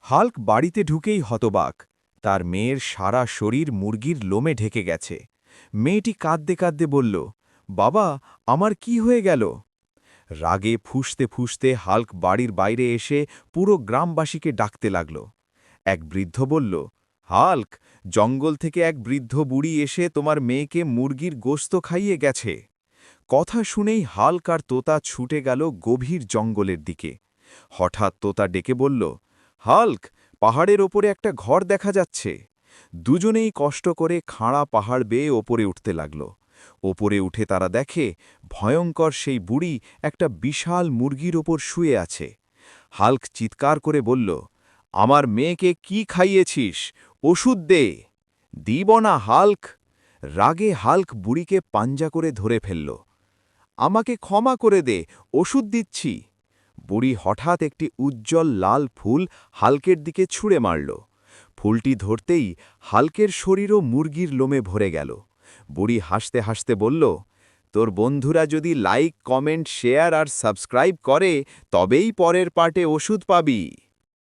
Hulk বাড়িতে ঢুকেই হতবাক। তার মেয়ের সারা শরীর মুরগির লোমে ঢেকে গেছে। মেয়েটি কাঁদতে কাঁদতে বলল, বাবা, আমার কি হয়ে গেল? রাগে ফুঁসতে ফুঁসতে হাল্ক বাড়ির বাইরে এসে পুরো গ্রামবাসীকে ডাকতে লাগল। এক বৃদ্ধ বলল, হাল্ক, জঙ্গল থেকে এক বৃদ্ধ বুড়ি এসে তোমার মেয়েকে মুরগির গোস্ত খাইয়ে গেছে। কথা শুনেই হাল্ক আর তোতা ছুটে গেল গভীর জঙ্গলের দিকে। হঠাৎ তোতা ডেকে বলল, হাল্ক, পাহাড়ের ওপরে একটা ঘর দেখা যাচ্ছে। দুজনেই কষ্ট করে খাঁড়া পাহাড় বেয়ে ওপরে উঠতে লাগল। ওপরে উঠে তারা দেখে ভয়ঙ্কর সেই বুড়ি একটা বিশাল মুরগির ওপর শুয়ে আছে। হাল্ক চিৎকার করে বলল, আমার মেয়েকে কি খাইয়েছিস? ওষুধ দে। দিব না, হাল্ক। রাগে হাল্ক বুড়িকে পাঞ্জা করে ধরে ফেলল। আমাকে ক্ষমা করে দে, ওষুধ দিচ্ছি। বুড়ি হঠাৎ একটি উজ্জ্বল লাল ফুল হাল্কের দিকে ছুঁড়ে মারল। ফুলটি ধরতেই হাল্কের শরীরও মুরগির লোমে ভরে গেল। বুড়ি হাসতে হাসতে বলল, তোর বন্ধুরা যদি লাইক, কমেন্ট, শেয়ার আর সাবস্ক্রাইব করে তবেই পরের পার্টে ওষুধ পাবি।